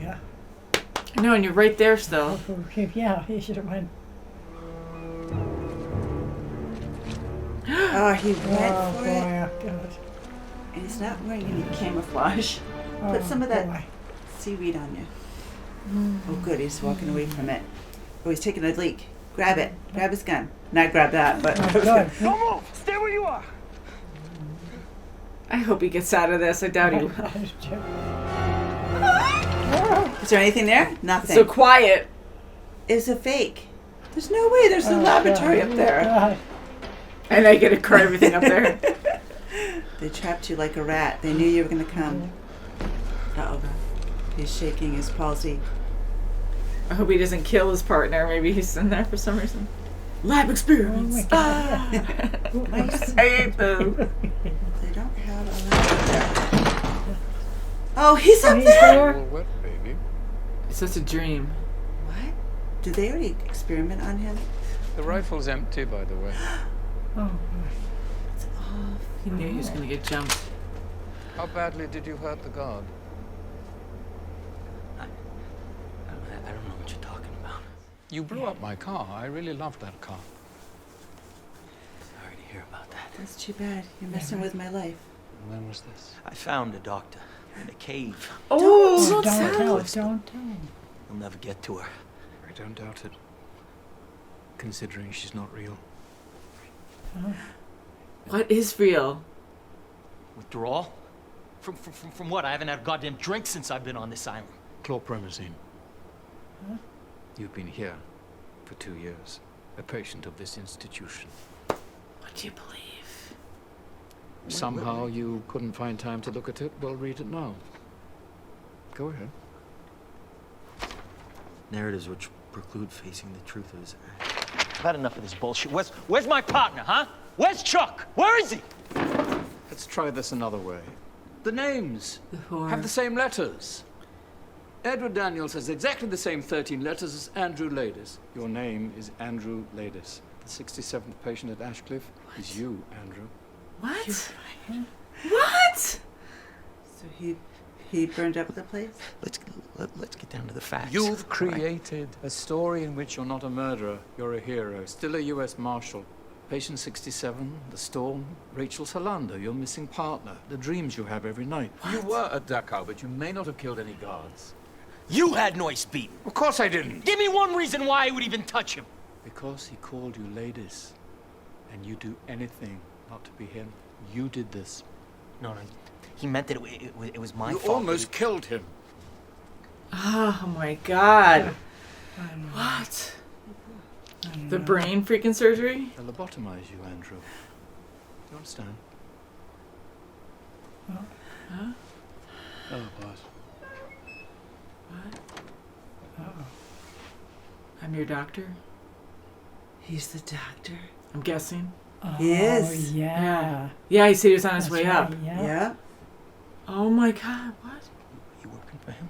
Yeah. No, and you're right there still. Yeah, he should have went. Oh, he went for it. Oh, God. And he's not wearing any camouflage. Oh, Put some of that boy. seaweed on you. Oh, good. He's walking away from it. Oh, he's taking a leak. Grab it. Grab his gun. Not grab that, but. Oh, good. Don't move! Stay where you are! I hope he gets out of this. I doubt he will. Is there anything there? Nothing. So quiet. It's a fake. There's no way. There's a laboratory up there. God. And I get to cry everything up there. They trapped you like a rat. They knew you were going to come. Uh-oh. He's shaking his palsy. I hope he doesn't kill his partner. Maybe he's in there for some reason. Lab experiments. Oh, my God. Nice. Hey, boo. They don't have a laboratory. Oh, he's up He's there! there. All wet, baby. It's just a dream. What? Did they already experiment on him? The rifle's empty, by the way. Oh, It's off. He knew he was going to get jumped. How badly did you hurt the guard? I don't know what you're talking about. You blew up my car. I really loved that car. Sorry to hear about that. That's too bad. You're messing with my life. When was this? I found a doctor in a cave. Oh, don't don't tell. tell. Don't tell. You'll never get to her. I don't doubt it, considering she's not real. What is real? Withdrawal? From what? I haven't had a goddamn drink since I've been on this island. Chlorpromazine. You've been here for 2 years, a patient of this institution. What do you believe? Somehow you couldn't find time to look at it. Well, read it now. Go ahead. Narratives which preclude facing the truth of his act. I've had enough of this bullshit. Where's my partner, huh? Where's Chuck? Where is he? Let's try this another way. The names The whore. have the same letters. Edward Daniels has exactly the same 13 letters as Andrew Ladis. Your name is Andrew Ladis. The 67th patient at Ashcliffe is you, Andrew. What? What? So he burned up the place? Let's get down to the facts. You've created a story in which you're not a murderer, you're a hero. Still a U.S. Marshal. Patient 67, the storm, Rachel Solander, your missing partner, the dreams you have every night. You were at Dachau, but you may not have killed any guards. You had Noyce beaten. Of course I didn't. Give me one reason why I would even touch him. Because he called you ladies. And you do anything not to be him. You did this. No, he meant that it was my You fault. almost killed him. Oh my God. What? The brain freaking surgery? They'll lobotomize you, Andrew. You understand? Huh? Oh, boss. What? I'm your doctor? He's the doctor. I'm guessing. He is. Yeah. Yeah, he said he was on his That's way right, up. Yeah. Yeah. Oh my God, what? You working for him?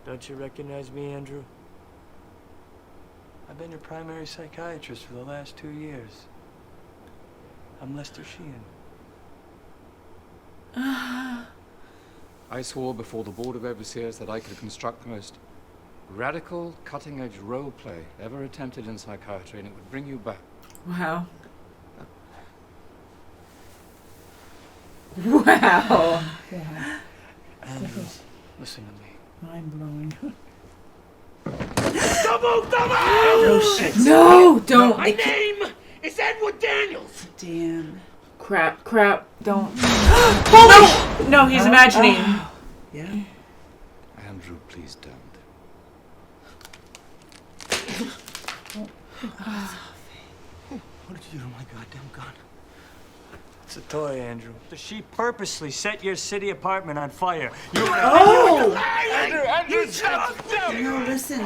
Don't you recognize me, Andrew? I've been your primary psychiatrist for the last 2 years. I'm Lester Sheehan. I swore before the Board of Overseers that I could construct the most radical, cutting-edge role play ever attempted in psychiatry, and it would bring you back. Wow. Wow. Yeah. Andrew, listen to me. Mind blowing. Oh, shit. No, don't. My name is Edward Daniels. Damn. Crap, don't. Holy no, he's imagining. Yeah. Andrew, please don't. What did you do to my goddamn gun? It's a toy, Andrew. She purposely set your city apartment on fire. You Oh! Andrew, shut up! No, listen.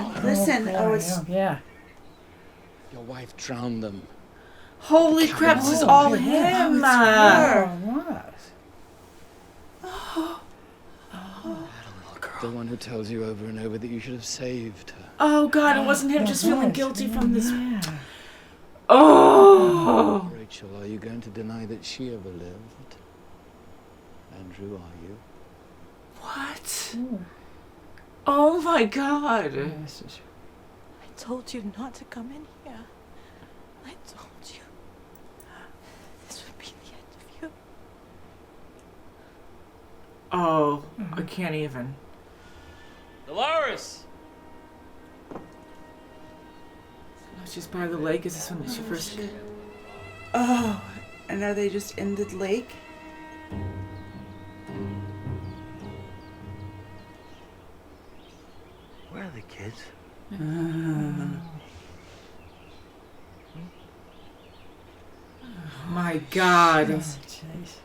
Oh, it's. Yeah. Your wife drowned them. Holy crap, this is all him. What? The one who tells you over and over that you should have saved her. Oh God, it wasn't him just feeling guilty from this. Yeah. Oh. Rachel, are you going to deny that she ever lived? Andrew, are you? What? Ooh. Oh my God. This is- I told you not to come in here. I told you. This would be the end of you. Oh, I can't even. Dolores! Oh, she's by the lake. Is this when she first... Oh, and are they just in the lake? Where are the kids? My God. Oh, jeez.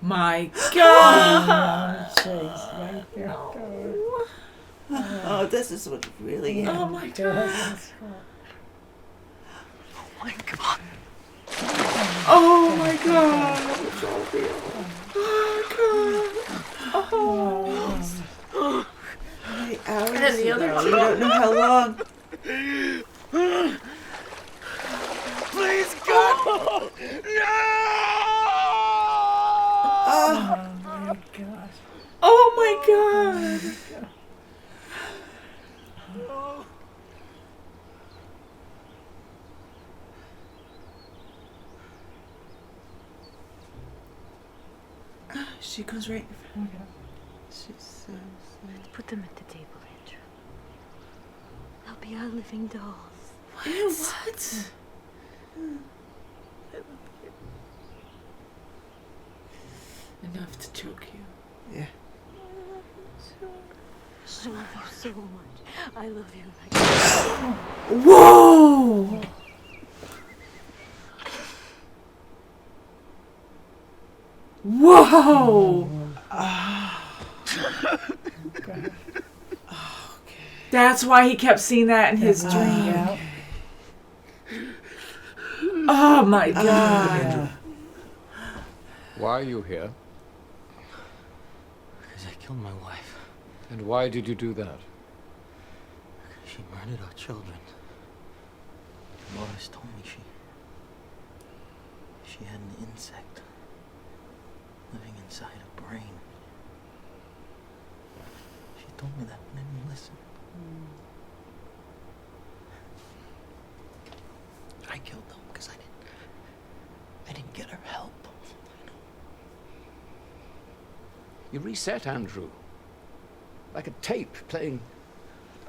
My God. Oh, jeez. Right there. Oh, this is what really Oh my God. Oh my God. Oh my God. It's all real. Oh God. Oh. How many hours And the other ago? We don't know how long. Please, God! No! Oh, my gosh. Oh my God. She goes right. Okay. She's so Let's put them at the table, Andrew. They'll be our living dolls. What? Enough to choke you. Yeah. I love you so much. I love you. Whoa! Whoa! Okay. That's why he kept seeing that in his dream. Yeah. Oh my God. Yeah. Why are you here? Because I killed my wife. And why did you do that? She murdered our children. Dolores told me she had an insect living inside her brain. She told me that, but I didn't listen. I killed them because I didn't get her help. You reset, Andrew. Like a tape playing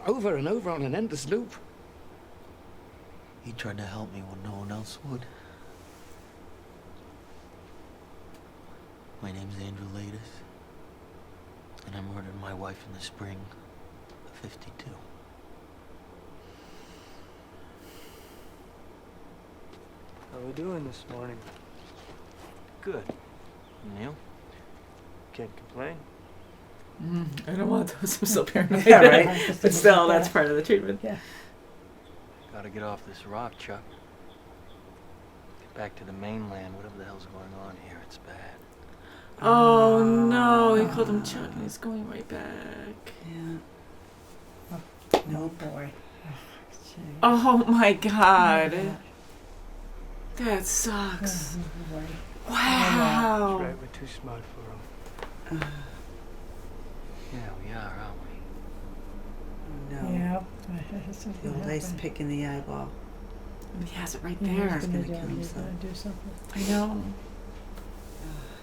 over and over on an endless loop. He tried to help me when no one else would. My name's Andrew Ladis, and I murdered my wife in the spring of '52. How we doing this morning? Good. And you? Can't complain. I don't want those. I'm so paranoid. Yeah, right. But still, that's part of the treatment. Yeah. Gotta get off this rock, Chuck. Get back to the mainland. Whatever the hell's going on here, it's bad. Oh no, he called him Chuck and he's going right back. Yeah. Oh, No. boy. Jeez. Oh my God. Oh, That sucks. boy. Wow. Right, we're too smart for him. Yeah, we are, aren't we? No. Yeah. The Something old ice happened. pick in the eyeball. And he has it right Yeah, there. he's gonna do- kill he's himself. gonna do something. I know.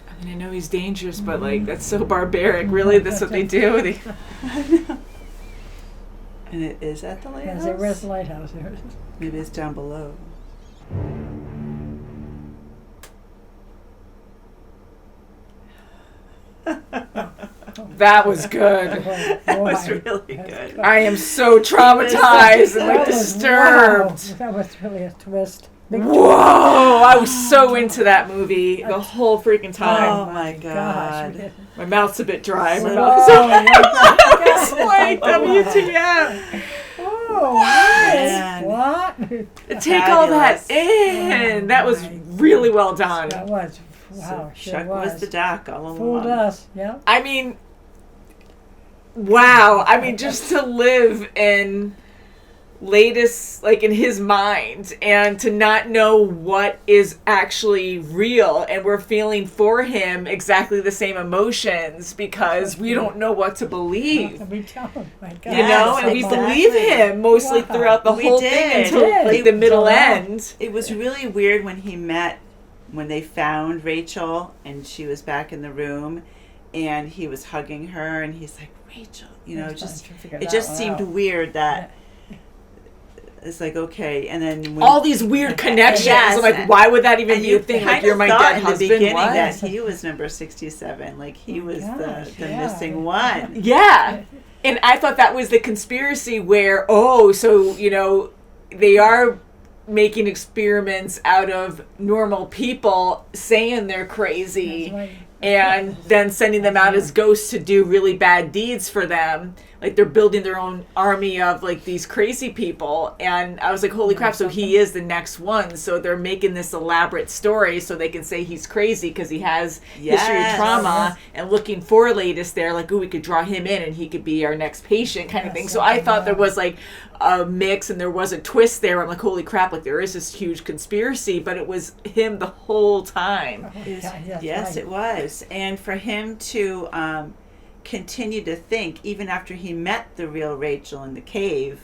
I mean, I know he's dangerous, but like, that's so barbaric. Really, that's what they do. They... And it is at the lighthouse? Where's the lighthouse? There it is. Maybe it's down below. That was good. That was Boy, really that's good. I am so traumatized and like That was- disturbed. wow, that was really a twist. Big Whoa! I was so into that movie the whole freaking Oh time. my Gosh, god. we did- My mouth's a bit dry. My So- mouth is Whoa, it's like WTF. Oh, Man. what? Take all that Fabulous. in. That was my really well done. That was. Wow, So sure Chuck was the doc all along. Fooled us, yeah. I mean, wow. I mean, just to live in latest, like in his mind, and to not know what is actually real, and we're feeling for him exactly the same emotions because we don't know what to believe. We don't. My God. You know, and we exactly. believe him mostly Wow. throughout the We whole did. thing until Did. like the middle Until now. end. It was really weird when they found Rachel and she was back in the room and he was hugging her and he's like, Rachel, you know, I was just trying to figure it that just one seemed out. weird that it's like, okay, and then when All these weird connections. Yes. I'm like, why would that even and be you a thing? kind Like, you're of my thought dead in the husband. beginning What? that he was number 67, like he Oh, was gosh, the yeah. missing one. Yeah. And I thought that was the conspiracy where, so, you know, they are making experiments out of normal people saying they're crazy That's right. and then sending them out as ghosts to do really bad deeds for them. Like they're building their own army of like these crazy people. And I was like, holy crap, so he is the next one. So they're making this elaborate story so they can say he's crazy because he has history of Yes. trauma, and looking for latest there, like, we could draw him in and he could be our next patient kind of thing. So I thought there was like a mix and there was a twist there. I'm like, holy crap, like there is this huge conspiracy, but it was him the whole time. It was- Yeah, that's yes, right. it was. And for him to continue to think, even after he met the real Rachel in the cave,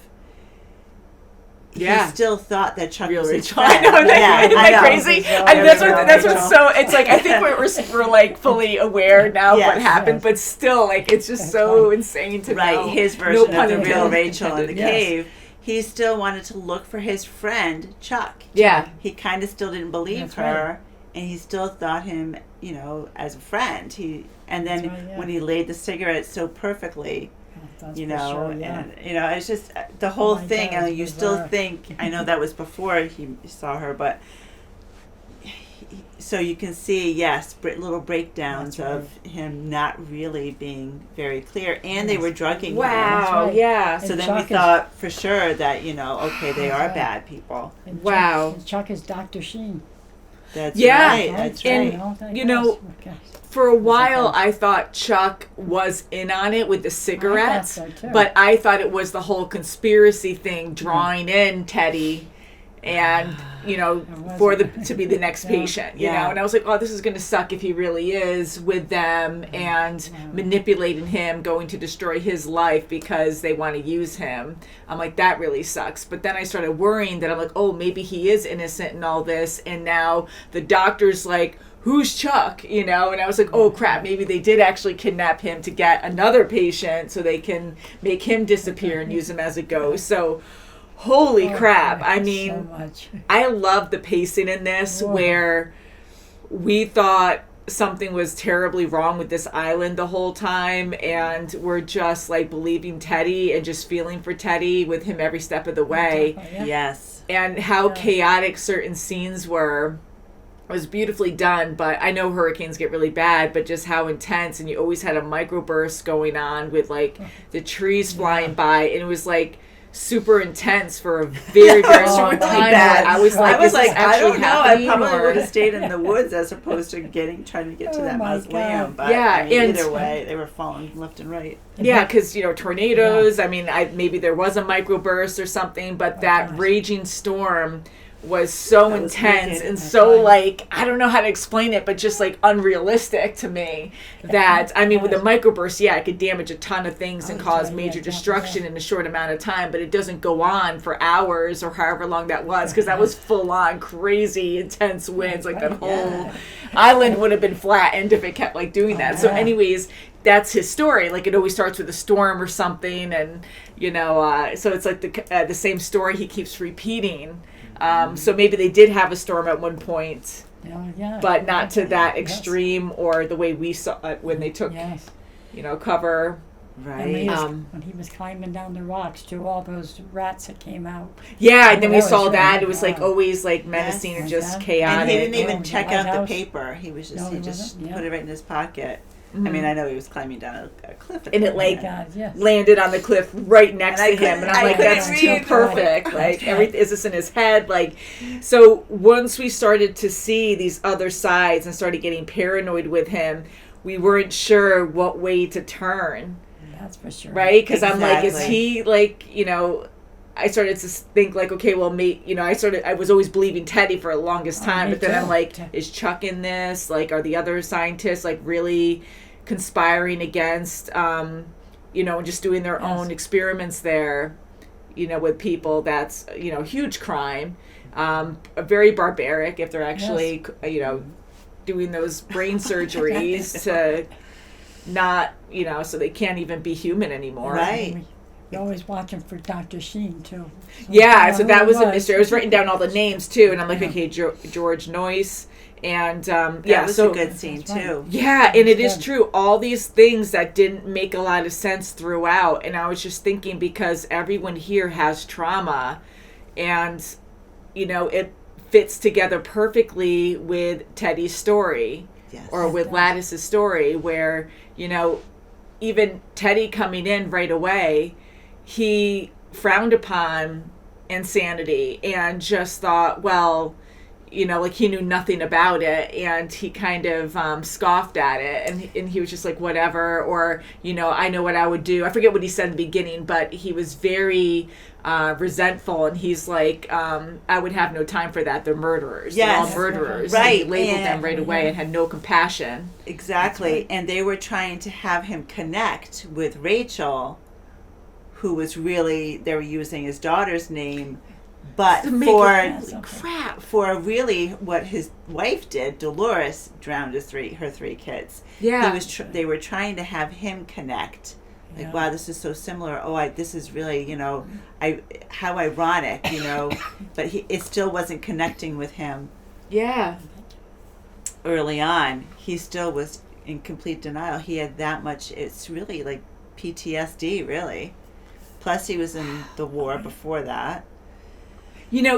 Yeah. he still thought that Chuck Real was his Rachel. I friend. know, isn't Yeah, that I know. crazy? Real I mean, that's Rachel. what's so, it's like, I think we're like fully aware now of what Yes. happened, Yes. but still, like, it's just That's so right. insane to know. Right, his No version pun of the real intended. Rachel in the Yes. cave. He still wanted to look for his friend Chuck. Yeah. He kind of still didn't believe That's her, right. and he still thought him, you know, as a friend. And then That's right, yeah. when he laid the cigarette so perfectly, That's you for know, sure, yeah. and you know, it's just the whole my thing. God, And you it's still bizarre. think, I know that was before he saw her, but so you can see, yes, little breakdowns That's of him not really being very clear, and they Yes. were drugging him. Wow, That's right. yeah. So And then we Chuck is- thought for sure that, you know, okay, they That's are right. bad people. And Wow. Chuck is Dr. Sheen. That's Yeah, right. That's and- right. you know, For a while, I thought Chuck was in on it with the cigarettes, so, too. but I thought it was the whole conspiracy thing, drawing in Teddy, and you know, It for wasn't. to be the next Yeah. patient, you Yeah. know. And I was like, oh, this is going to suck if he really is with them and manipulating him, going to destroy his life because they want to use him. I'm like, that really sucks. But then I started worrying that I'm like, oh, maybe he is innocent in all this, and now the doctor's like, who's Chuck? You know, and I was like, oh crap, maybe they did actually kidnap him to get another patient so they can make him disappear and use him as a ghost. So, holy crap. I mean, so much. I love the pacing in this Whoa. where we thought something was terribly wrong with this island the whole time, and we're just like believing Teddy and just feeling for Teddy with him every step of the way. Yeah. Yes. And how Yeah. chaotic certain scenes were. It was beautifully done, but I know hurricanes get really bad, but just how intense, and you always had a microburst going on with like the trees flying by, and it was like super intense for a very, very It's short really time. bad. I was like, I was is this like, I actually don't know. I happening, probably or- would have stayed in the woods as opposed to trying to get to Oh that my mausoleum. God. But Yeah, I mean, and- either way, they were falling left and right. Yeah, because, you know, tornadoes, I mean, maybe there was a microburst or something, but that gosh. raging storm was so That was intense wicked. and That's so, right. like, I don't know how to explain it, but just, like, unrealistic to me. That, I mean, with a microburst, yeah, it could damage a ton of things and Oh, cause yeah, major yeah, destruction yeah. in a short amount of time, but it doesn't go on for hours or however long that was, because that was full-on crazy, intense winds. Like, that whole island would have been flattened if it kept, like, doing that. So, yeah. anyways, that's his story. Like, it always starts with a storm or something, and you know, so it's like the same story he keeps repeating. So maybe they did have a storm at one point, Yeah. but not to that Yes. extreme or the way we saw it when they took, Yes. you know, cover. And when he, Right. was, when he was climbing down the rocks to all those rats that came out. Yeah, and then we That was saw really that. It was like wild. always like menacing Yes. or just And chaotic. And he didn't Oh, even the check out the lighthouse? paper. He was just No, he he just wasn't? Yeah. put it right in his pocket. I Mhm. mean, I know he was climbing down a cliff. at And the it, like, time. God, yes. landed on the cliff right next And I to him, and couldn't- I'm I like, couldn't that's read. too perfect. That's Like, right. is this in his head? Like, so once we started to see these other sides and started getting paranoid with him, we weren't sure what way to turn, That's for sure. right? Because I'm like, is Exactly. he like, you know, I started to think like, okay, well, I was always believing Teddy for the longest time, me but then I'm too. like, is Chuck in this? Like, are the other scientists like really conspiring against, just doing their own experiments there, with people? That's, huge crime, very barbaric if they're actually, doing those brain surgeries to not, so they can't even be human anymore. Right. You're always watching for Dr. Sheen, too. Yeah, so who that it was a mystery. I was writing down all the names too, and I'm like, Yeah. okay, George Noyce, and That was a good scene That's right. too. yeah, and it is Good. true. All these things that didn't make a lot of sense throughout, and I was just thinking because everyone here has trauma, and it fits together perfectly with Teddy's story, Yes. or with Lattice's story, where even Teddy coming in right away, he frowned upon insanity and just thought, well, like he knew nothing about it, and he kind of scoffed at it, and he was just like, whatever, or I know what I would do. I forget what he said in the beginning, but he was very resentful, and he's like, I would have no time for that. They're murderers. Yes. They're all murderers. Right, And he labeled and- them right away and had no compassion. Exactly. And they were trying to have him connect with Rachel, who was really, they were using his daughter's name, but To make for crap. for really what his wife did, Dolores drowned her three kids. Yeah. He was they were trying to have him connect. Like, Yeah. wow, this is so similar. Oh, this is really, how ironic, but it still wasn't connecting with him Yeah. early on. He still was in complete denial. He had that much, it's really like PTSD, really. Plus, he was in the war before that.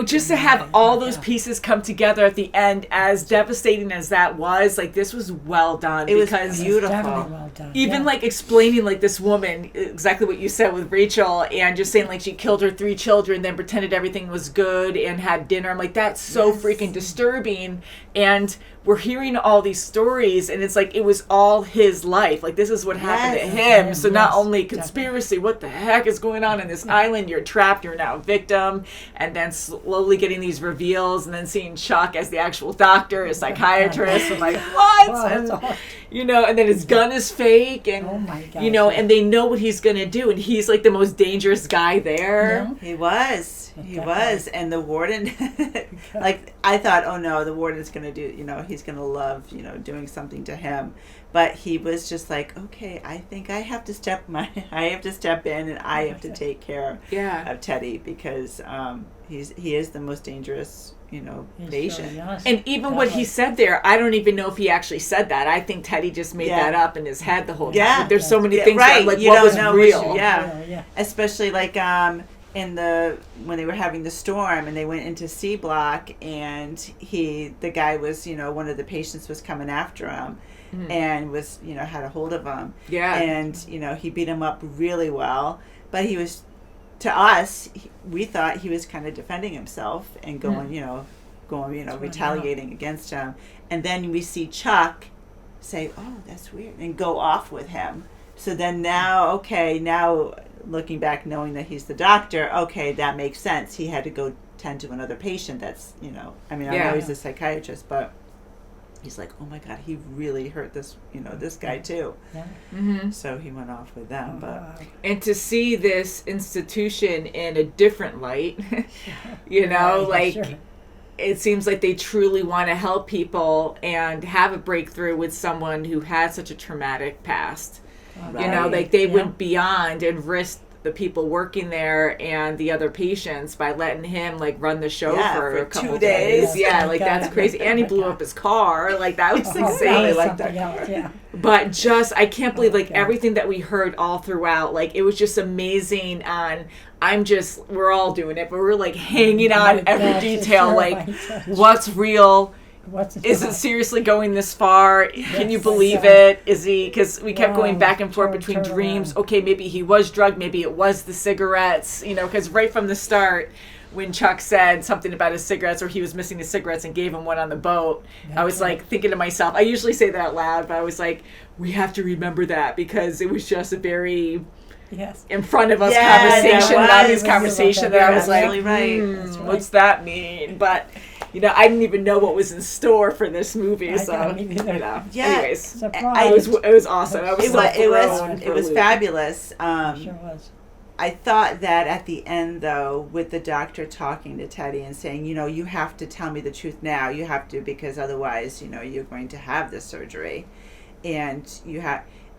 Just to have all those pieces come together at the end, as devastating as that was, like, this was well done. It was because beautiful. Definitely well done. even Yeah. like explaining like this woman, exactly what you said with Rachel, and just saying like she killed her 3 children, then pretended everything was good and had dinner. I'm like, that's so Yes. freaking disturbing. And we're hearing all these stories, and it's like it was all his life. Like, this is what happened to Yes. him. So not Yes, only conspiracy, what the heck is going on in this island? You're trapped. You're now a victim, and then slowly getting these reveals, and then seeing Chuck as the actual doctor, a psychiatrist. I'm like, what? Wow, that's And, awful. and then his gun is fake, and Oh my gosh, and they know what he's gonna do, and he's like the most dangerous guy there. Yeah. He was. He was. And the warden, like, I thought, oh no, the warden's going to do, he's going to love, doing something to him. But he was just like, okay, I think I have to step in and I have to take care Yeah. of Teddy, because he is the most dangerous, patient. And even what he said there, I don't even know if he actually said that. I think Teddy just made Yeah. that up in his head the whole time. Yeah. Like, there's so many Yeah, things that right. I'm like, You what don't was know real? which- yeah. Yeah. Especially like when they were having the storm and they went into C block, and the guy was, one of the patients was coming after him and was, had a hold of him. Yeah. And, he beat him up really well, but he was, to us, we thought he was kind of defending himself and going, retaliating against him. And then we see Chuck say, oh, that's weird, and go off with him. So then now looking back, knowing that he's the doctor, okay, that makes sense. He had to go tend to another patient that's, I know he's a psychiatrist, but he's like, oh my God, he really hurt this, this guy too. Yeah. Mm-hmm. So he went off with them. But And to see this institution in a different light, like, Sure. it seems like they truly want to help people and have a breakthrough with someone who had such a traumatic past. Right. Like they Yeah. went beyond and risked the people working there and the other patients by letting him like run the show for a couple 2 days. Yeah, Oh my like God. that's crazy. And he blew up his car. Like that was Oh, insane. that was Like something else, yeah. but just I can't believe like God. everything that we heard all throughout. Like it was just amazing. And we're all doing it, but we're like hanging on My every gosh, detail. sure, Like my gosh. what's real. What's Is it seriously going this far? Can you Yes, believe yeah. it? Is he? Because we kept going Wow, back and forth turn between dreams. around. Okay, maybe he was drugged. Maybe it was the cigarettes. Because right from the start, when Chuck said something about his cigarettes or he was missing his cigarettes and gave him one on the boat, I was like thinking to myself, I usually say that out loud, but I was like, we have to remember that because it was just a very Yes. in front of us Yeah, conversation that about was- his conversation that I was like, Absolutely right. That's right. what's that mean? But I didn't even know what was in store for this movie. I So didn't either. Yeah. anyways, Surprise. it was awesome. I was It so was thrown it for a was loop. fabulous. Sure was. I thought that at the end, though, with the doctor talking to Teddy and saying, you have to tell me the truth now. You have to, because otherwise, you're going to have this surgery. And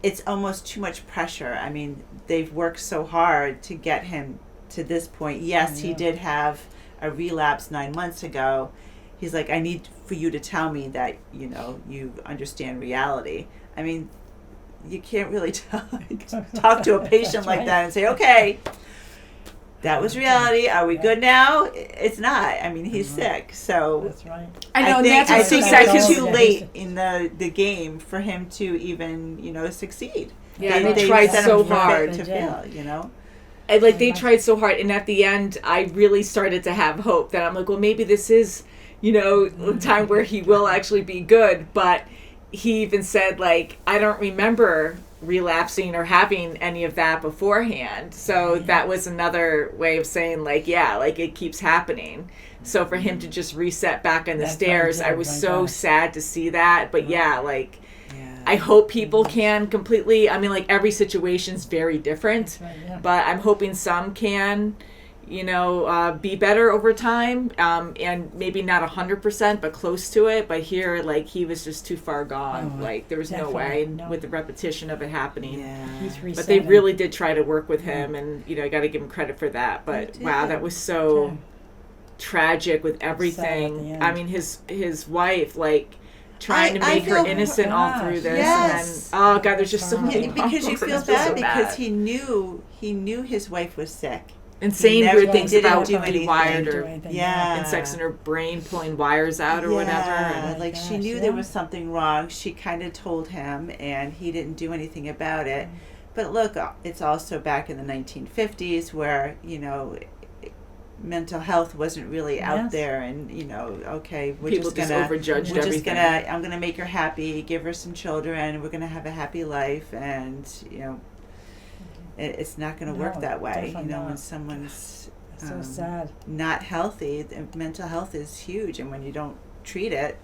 it's almost too much pressure. I mean, they've worked so hard to get him to this point. Yes, he did have a relapse 9 months ago. He's like, I need for you to tell me that, you understand reality. I mean, you can't really talk to a patient like that and say, okay, that was reality. Are we good now? It's not. I mean, he's sick. So That's right. I know, and think, that's I what's so think sad it was because too late in the game for him to even, succeed. Yeah, and they tried set so him fit hard. to They did. fail, And like they tried so hard, and at the end, I really started to have hope that I'm like, well, maybe this is, a time where he will actually be good. But he even said, like, I don't remember relapsing or having any of that beforehand. So that was another way of saying, like, yeah, like it keeps happening. So for him to just reset back on the That's stairs, what I I did, was my so gosh. sad to see that. But yeah, like. Yeah. I hope people can completely. I mean, like every situation's very different, That's right, yeah. but I'm hoping some can, be better over time, and maybe not 100%, but close to it. But here, like he was just too far gone. Oh, Like there was no definitely, way no. with the repetition of it happening. He's But resetting. they really did try to work with him, and I got to give him credit for that. But They wow, did. that was so Yeah. tragic with Sad at the everything. end. I mean, his wife, like. Trying to I make her feel- innocent all gosh, through this, yes. and then oh god, there's just so many Yeah, because you problems. feel It's just bad so because bad. he knew his wife was sick. and saying never weird things didn't about do being anything. wired Do or anything, Yeah. insects in her brain, pulling wires out or whatever. Yeah, And like she gosh, knew yeah. there was something wrong. She kind of told him, and he didn't do anything about it. But look, it's also back in the 1950s where mental health wasn't really out Yes. there, and okay, we're people just gonna overjudged we're just everything. I'm gonna make her happy, give her some children, we're gonna have a happy life, and it's not gonna work No, that way. definitely When not. someone's It's so sad. not healthy, mental health is huge, and when you don't treat it,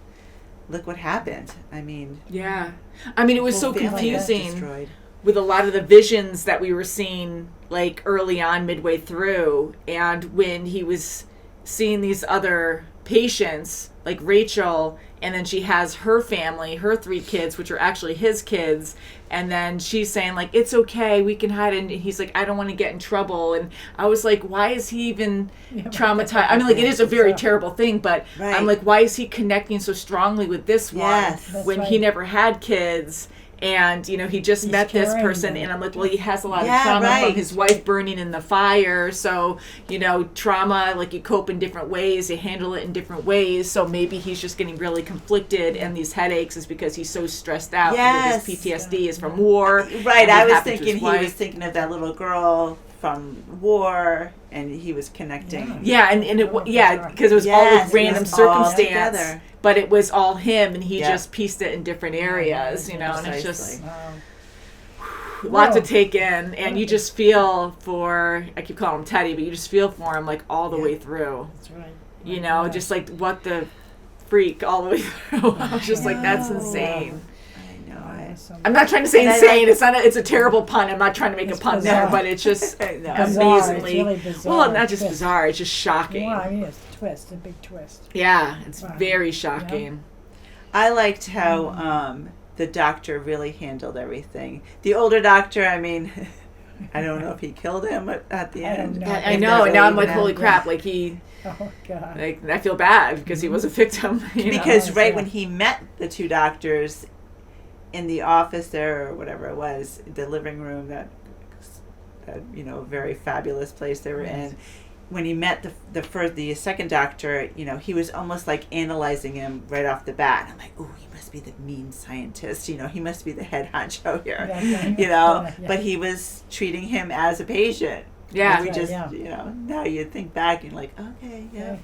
look what happened. I mean, Yeah, I mean it was whole so family got confusing destroyed. with a lot of the visions that we were seeing like early on, midway through, and when he was seeing these other patients like Rachel, and then she has her family, her 3 kids, which are actually his kids, and then she's saying like, it's okay, we can hide it, and he's like, I don't want to get in trouble. And I was like, why is he even traumatized? I mean, like, it is a very terrible thing, but Right. I'm like, why is he connecting so strongly with this one Yes. That's when he right. never had kids? And he just He's met this carrying person, them. and I'm like, well, he has a lot Yeah, of trauma right. from his wife burning in the fire. So trauma, like, you cope in different ways, you handle it in different ways. So maybe he's just getting really conflicted, and these headaches is because he's so stressed out. Yes. His PTSD is from war. Right, and I what was happened to thinking his he was wife. thinking of that little girl from war, and he was connecting. Yeah, and it Oh, yeah, bizarre. because it was all Yes, with random it was all circumstance, together. but it was all him, and he Yeah. just pieced it in different areas, and it's just Precisely. Wow. lot to Whoa. take in, and you just feel for, I keep calling him Teddy, but you just feel for him like all the Yeah. way through, That's right. you just like what the freak all the way through. I was just like, that's insane. I know. I'm not trying to say And I insane. like- it's not. It's a terrible pun. I'm not trying to make It's a pun bizarre. there, but it's just No. Bizarre. It's amazingly really bizarre. well, not just Twist. bizarre. It's just shocking. Well, I mean, it's a twist, a big twist. Yeah, it's Wow. very shocking. I liked how the doctor really handled everything. The older doctor, I mean, I don't know if he killed him at the I don't end. know. I If know, that and now I'm really like, holy happened. crap! Like he, Oh God. like I feel bad because he was a victim. Because Oh, right yeah. when he met the 2 doctors in the office there, or whatever it was, the living room, that very fabulous place they were in. When he met the second doctor, he was almost like analyzing him right off the bat. I'm like, oh, he must be the mean scientist. He must be the head honcho here. Yeah. But he was treating him as a patient. Yeah. And we Right, just, yeah. now you think back and you're like, okay, yeah.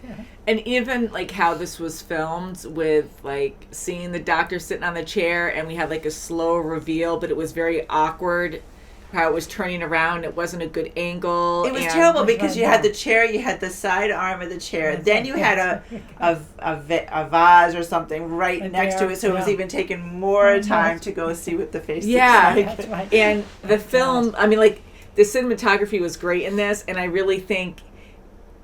And even like how this was filmed with like seeing the doctor sitting on the chair, and we had like a slow reveal, but it was very awkward how it was turning around. It wasn't a good angle. It was and- terrible because right, you had yeah. the chair, you had the side arm of the chair, That's then right, you yeah. had a vase or something right Right next to there, it, so it was yeah. even taking more Oh, time nice. to go see what the face Yeah. looks like. That's right. And the film, I mean, like, the cinematography was great in this, and I really think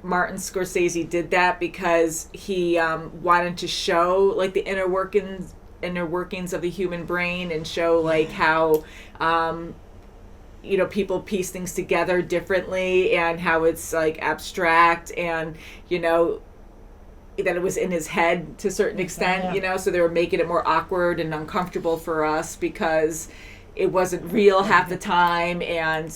Martin Scorsese did that because he wanted to show, like, the inner workings of the human brain, and show, like, how you know, people piece things together differently, and how it's like abstract, and you know, that it was in his head to a certain extent, yeah. you know, so they were making it more awkward and uncomfortable for us because it wasn't real half the time, and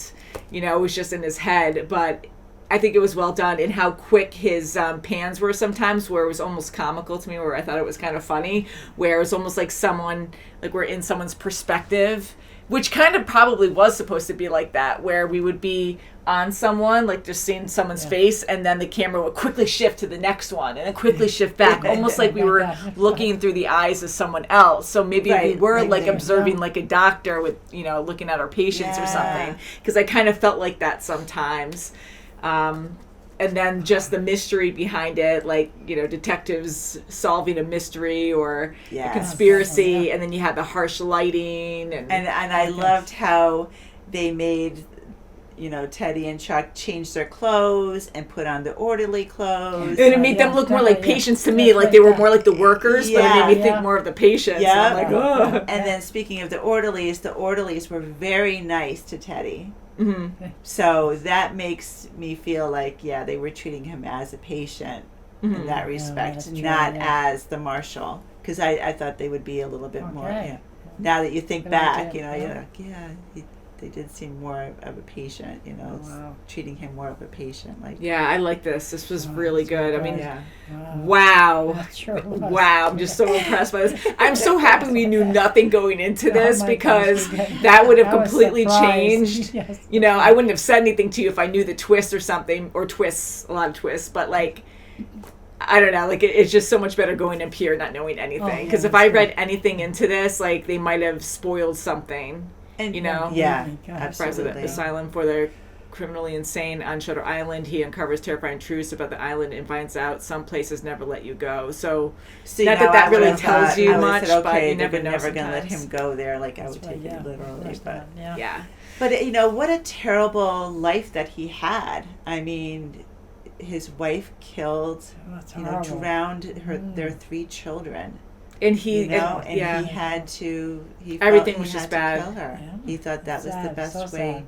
you know, it was just in his head. But I think it was well done, and how quick his pans were sometimes, where it was almost comical to me, where I thought it was kind of funny, where it was almost like someone, like we're in someone's perspective, which kind of probably was supposed to be like that, where we would be on someone, like just seeing someone's face, and then the camera would quickly shift to the next one, and then quickly shift back, almost like we were looking through the eyes of someone else. So maybe we Right, were like like they- observing like a doctor with, you know, looking at our patients or Yeah. something, because I kind of felt like that sometimes. And then just the mystery behind it, like, you know, detectives solving a mystery or a Yes. conspiracy, Yeah. and then you had the harsh lighting, and I loved how they made, you know, Teddy and Chuck change their clothes and put on the orderly clothes. and it made them look more like definitely, patients to yeah. me, like they were more like the workers, but it Yeah. made me think Yeah. more of the patients. Yeah. And I'm like, oh. And then speaking of the orderlies were very nice to Teddy. hmm So that makes me feel like, yeah, they were treating him as a patient in that respect, that's true, not yeah. as the marshal. Because I thought they would be a little bit more. Okay. Yeah. Now that you think Good back, idea, you know, yeah. you're like, yeah, they did seem more of a patient, you know, Wow. treating him more of a patient. Like, Yeah, I like this. This was really that's good. I really mean, yeah. wow. That sure was. Wow, I'm just so impressed by this. I'm so happy we knew nothing going into this, Oh my because gosh, we did. that would have I was completely surprised. changed. Yes. You know, I wouldn't have said anything to you if I knew the twist or something, or twists, a lot of twists, but like, I don't know, like it's just so much better going in pure not knowing anything. yeah, Because if that's I good. read anything into this, like they might have spoiled something. And You know? yeah, Oh my God. President absolutely. asylum for the criminally insane on Shutter Island. He uncovers terrifying truths about the island and finds out some places never let you go. So See, not now that I really would've tells thought- you I would've much, said, but okay, you never they're know never gonna let sometimes. him go there. Like I That's would right, take yeah. it literally, Of course but. not, yeah. Yeah. But you know what a terrible life that he had. I mean, his wife killed, Oh, that's you know, horrible. drowned their 3 children. And he, You know, and yeah. he had to. He Everything felt was he just had to bad. kill her. Yeah. He thought that was the Sad, best so way sad.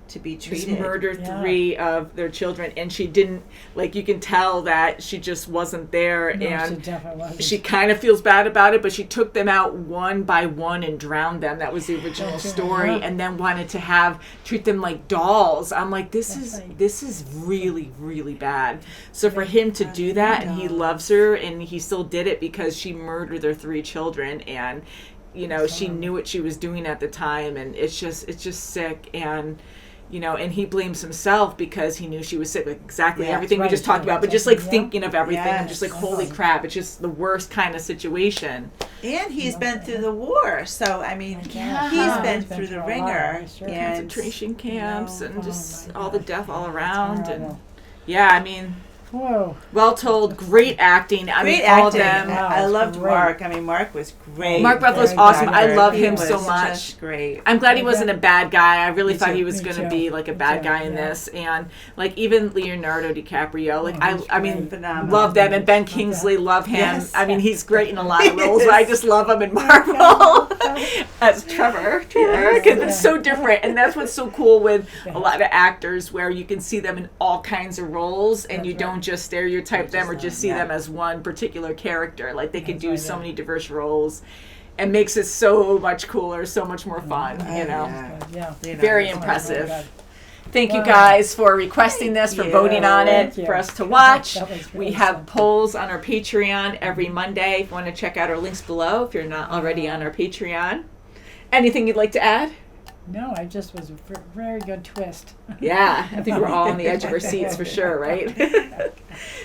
to be just treated. murdered Yeah. 3 of their children, and she didn't, like, you can tell that she just wasn't there, No, she and definitely wasn't. she kind of feels bad about it, but she took them out one by one and drowned them. That was the original That's right, story, yeah. and then wanted to treat them like dolls. I'm like, That's right. this is really, really bad. So for him to do that, and he loves her, and he still did it because she murdered their 3 children, and you know, she knew what she was doing at the time, and it's just sick. And you know, and he blames himself because he knew she was sick, like exactly Yeah, everything we right, just talked yeah, about, but just like yeah. thinking of everything and just like, Yes. holy crap, it's just the worst kind of situation. And he's been through the war, so I mean, Yeah. he's been He's been through through the a lot, ringer, sure. and Concentration camps you know, and oh just my all the gosh, death all that's around, and horrible. yeah, I mean, Whoa. well told, great acting. I great mean, all acting. of them. Wow, I it's loved great. Mark. I mean, Mark was great. Mark Ruffalo's Very awesome. good I actor. love He him was so much. just great. I'm glad he Okay. wasn't a bad guy. I really Me thought too. he was Me going to too. be like a Me bad too, guy in yeah. this, and like even Leonardo DiCaprio, like Oh, he's I mean, great. Phenomenal. love them, and Ben Kingsley, love him. Yes. I mean, he's great in a lot of He roles, but I is. just love him in Marvel as Trevor, Yes. because it's so different, and that's what's so cool with a lot of actors, where you can see them in all kinds of roles, and That's you right. don't just stereotype them or just see Yeah. them as one particular character. Like they could That's do right, so yeah. many diverse roles, and makes it so much cooler, so much more fun. Oh, You know. yeah. Yeah. Leonardo Very was impressive. Very good. Thank you Wow. guys for requesting this, for Thank voting you. on it, Thank you. for us to watch. That was We really have something. polls on our Patreon every Monday. If you want to check out our links below, if you're not already on our Patreon. Anything you'd like to add? No, I just was a very good twist. Yeah, I think we're all on the edge of our seats for sure, right?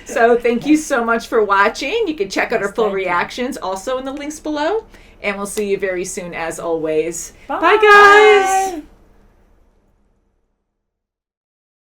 So thank you so much for watching. You can check out our Yes, full thank you. reactions also in the links below. And we'll see you very soon as always. Bye. Bye guys!